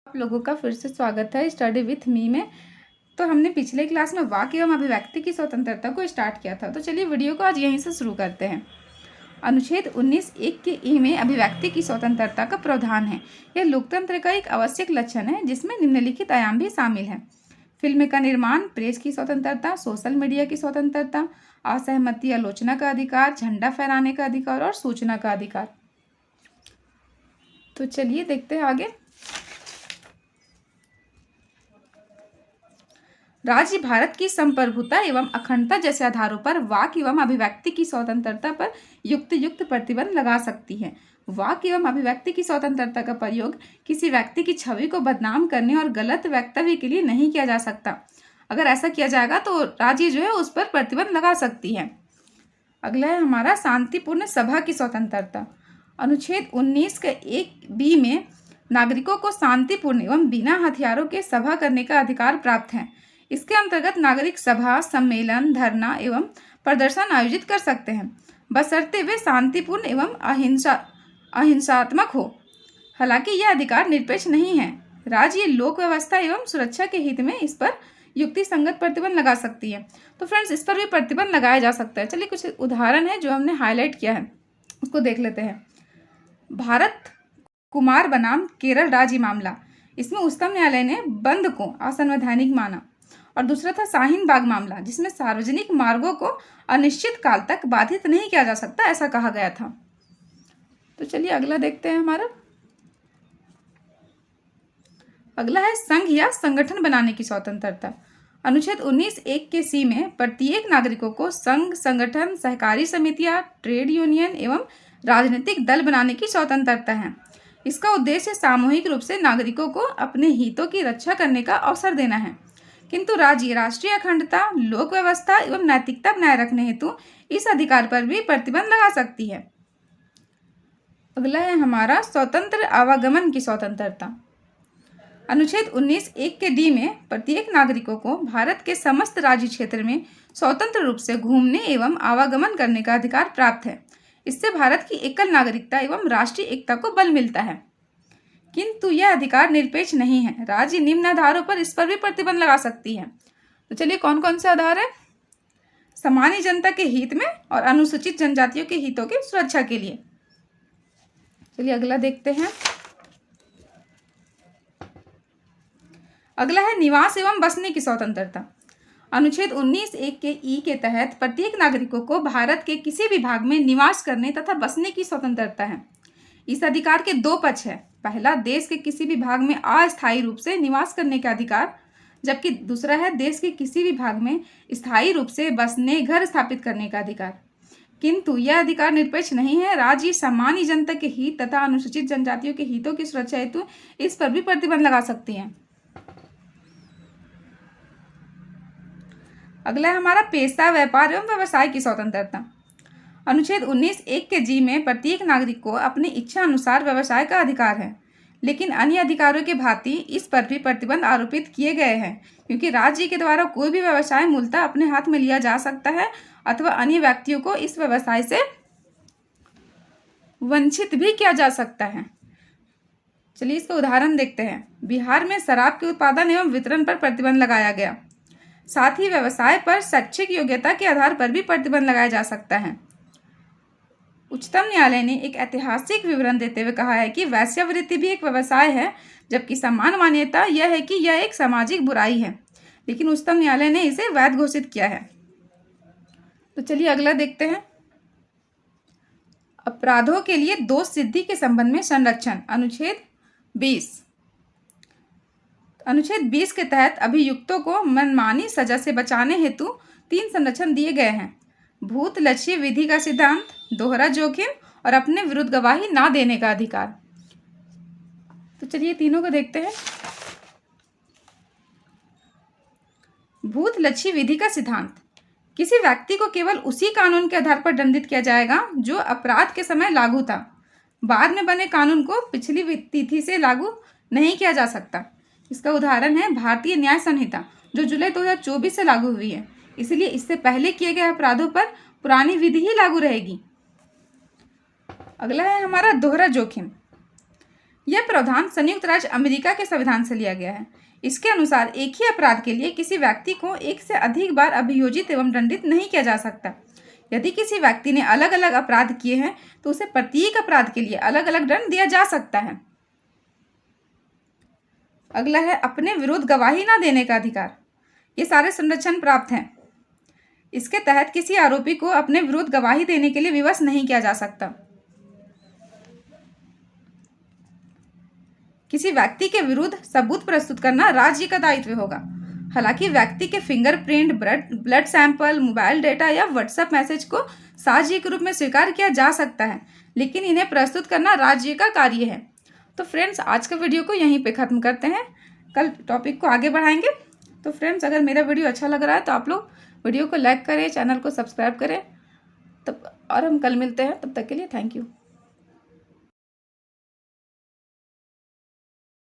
आप लोगों का फिर से स्वागत है स्टडी विथ मी में। तो हमने पिछले क्लास में वाक्य एवं अभिव्यक्ति की स्वतंत्रता को स्टार्ट किया था। तो चलिए वीडियो को आज यहीं से शुरू करते हैं। अनुच्छेद 19(1) के ई में अभिव्यक्ति की स्वतंत्रता का प्रावधान है। यह लोकतंत्र का एक आवश्यक लक्षण है जिसमें निम्नलिखित आयाम भी शामिल हैं। फिल्म का निर्माण, प्रेस की स्वतंत्रता, सोशल मीडिया की स्वतंत्रता, असहमति आलोचना का अधिकार, झंडा फहराने का अधिकार और सूचना का अधिकार। तो चलिए देखते हैं आगे। राज्य भारत की संप्रभुता एवं अखंडता जैसे आधारों पर वाक एवं अभिव्यक्ति की स्वतंत्रता पर युक्त प्रतिबंध लगा सकती है। वाक एवं अभिव्यक्ति की स्वतंत्रता का प्रयोग किसी व्यक्ति की छवि को बदनाम करने और गलत वक्तव्य के लिए नहीं किया जा सकता। अगर ऐसा किया जाएगा तो राज्य जो है उस पर प्रतिबंध लगा सकती है। अगला है हमारा शांतिपूर्ण सभा की स्वतंत्रता। अनुच्छेद 19 के 1(b) में नागरिकों को शांतिपूर्ण एवं बिना हथियारों के सभा करने का अधिकार प्राप्त है। इसके अंतर्गत नागरिक सभा, सम्मेलन, धरना एवं प्रदर्शन आयोजित कर सकते हैं, बशर्ते वे शांतिपूर्ण एवं अहिंसात्मक हो। हालांकि यह अधिकार निरपेक्ष नहीं है। राज्य लोक व्यवस्था एवं सुरक्षा के हित में इस पर युक्ति संगत प्रतिबंध लगा सकती है। तो फ्रेंड्स, इस पर भी प्रतिबंध लगाया जा सकता है। चलिए कुछ उदाहरण है जो हमने हाईलाइट किया है, उसको देख लेते हैं। भारत कुमार बनाम केरल राज्य मामला, इसमें उच्चतम न्यायालय ने बंद को असंवैधानिक माना। और दूसरा था शाहीन बाग मामला, जिसमें सार्वजनिक मार्गों को अनिश्चित काल तक बाधित नहीं किया जा सकता, ऐसा कहा गया था। तो चलिए अगला देखते हैं हमारा। अगला है संघ या संगठन बनाने की स्वतंत्रता। अनुच्छेद 19(1) के सी में प्रत्येक नागरिकों को संघ, संगठन, सहकारी समितियां, ट्रेड यूनियन एवं राजनीतिक दल बनाने की स्वतंत्रता है। इसका उद्देश्य सामूहिक रूप से नागरिकों को अपने हितों की रक्षा करने का अवसर देना है, किंतु राज्य राष्ट्रीय अखंडता, लोक व्यवस्था एवं नैतिकता बनाए रखने हेतु इस अधिकार पर भी प्रतिबंध लगा सकती है। अगला है हमारा स्वतंत्र आवागमन की स्वतंत्रता। अनुच्छेद 19(1) के डी में प्रत्येक नागरिकों को भारत के समस्त राज्य क्षेत्र में स्वतंत्र रूप से घूमने एवं आवागमन करने का अधिकार प्राप्त है। इससे भारत की एकल नागरिकता एवं राष्ट्रीय एकता को बल मिलता है, किंतु यह अधिकार निरपेक्ष नहीं है। राज्य निम्न आधारों पर इस पर भी प्रतिबंध लगा सकती है। तो चलिए कौन कौन से आधार है? सामान्य जनता के हित में और अनुसूचित जनजातियों के हितों की सुरक्षा के लिए। चलिए अगला देखते हैं। अगला है निवास एवं बसने की स्वतंत्रता। अनुच्छेद 19(1) के ई के तहत प्रत्येक नागरिकों को भारत के किसी भी भाग में निवास करने तथा बसने की स्वतंत्रता है। इस अधिकार के दो पक्ष है। पहला, देश के किसी भी भाग में अस्थायी रूप से निवास करने का अधिकार, जबकि दूसरा है देश के किसी भी भाग में स्थायी रूप से बसने, घर स्थापित करने का अधिकार। किंतु यह अधिकार निरपेक्ष नहीं है। राज्य सामान्य जनता के हित तथा अनुसूचित जनजातियों के हितों की सुरक्षा हेतु इस पर भी प्रतिबंध लगा सकती है। अगला है हमारा पेशा, व्यापार एवं व्यवसाय की स्वतंत्रता। अनुच्छेद 19(1) के जी में प्रत्येक नागरिक को अपनी इच्छा अनुसार व्यवसाय का अधिकार है, लेकिन अन्य अधिकारों के भांति इस पर भी प्रतिबंध आरोपित किए गए हैं, क्योंकि राज्य के द्वारा कोई भी व्यवसाय मूलतः अपने हाथ में लिया जा सकता है अथवा अन्य व्यक्तियों को इस व्यवसाय से वंचित भी किया जा सकता है। चलिए इसका उदाहरण देखते हैं। बिहार में शराब के उत्पादन एवं वितरण पर प्रतिबंध लगाया गया। साथ ही व्यवसाय पर शैक्षिक योग्यता के आधार पर भी प्रतिबंध लगाया जा सकता है। उच्चतम न्यायालय ने एक ऐतिहासिक विवरण देते हुए कहा है कि वेश्यावृत्ति भी एक व्यवसाय है, जबकि समान मान्यता यह है कि यह एक सामाजिक बुराई है, लेकिन उच्चतम न्यायालय ने इसे वैध घोषित किया है। तो चलिए अगला देखते हैं। अपराधों के लिए दोष सिद्धि के संबंध में संरक्षण। अनुच्छेद 20। अनुच्छेद 20 के तहत अभियुक्तों को मनमानी सजा से बचाने हेतु 3 संरक्षण दिए गए हैं: भूत लक्ष्य विधि का सिद्धांत, दोहरा जोखिम और अपने विरुद्ध गवाही ना देने का अधिकार। तो चलिए तीनों को देखते हैं। भूत लक्ष्य विधि का सिद्धांत, किसी व्यक्ति को केवल उसी कानून के आधार पर दंडित किया जाएगा जो अपराध के समय लागू था। बाद में बने कानून को पिछली तिथि से लागू नहीं किया जा सकता। इसका उदाहरण है भारतीय न्याय संहिता, जो जुलाई 2024 से लागू हुई है, इसलिए इससे पहले किए गए अपराधों पर पुरानी विधि ही लागू रहेगी। अगला है हमारा दोहरा जोखिम। यह प्रावधान संयुक्त राज्य अमेरिका के संविधान से लिया गया है। इसके अनुसार एक ही अपराध के लिए किसी व्यक्ति को एक से अधिक बार अभियोजित एवं दंडित नहीं किया जा सकता। यदि किसी व्यक्ति ने अलग अलग अपराध किए हैं तो उसे प्रत्येक अपराध के लिए अलग अलग दंड दिया जा सकता है। अगला है अपने विरुद्ध गवाही न देने का अधिकार। ये सारे संरक्षण प्राप्त हैं। इसके तहत किसी आरोपी को अपने विरुद्ध गवाही देने के लिए विवश नहीं किया जा सकता। किसी व्यक्ति के विरुद्ध सबूत प्रस्तुत करना राज्य का दायित्व होगा। हालांकि व्यक्ति के fingerprint, blood sample, mobile data या व्हाट्सएप मैसेज को साक्ष्य के रूप में स्वीकार किया जा सकता है, लेकिन इन्हें प्रस्तुत करना राज्य का कार्य है। तो फ्रेंड्स, आज का वीडियो को यहीं पे ख़त्म करते हैं, कल टॉपिक को आगे बढ़ाएंगे। तो फ्रेंड्स, अगर मेरा वीडियो अच्छा लग रहा है तो आप लोग वीडियो को लाइक करें, चैनल को सब्सक्राइब करें। तब और हम कल मिलते हैं, तब तक के लिए थैंक यू।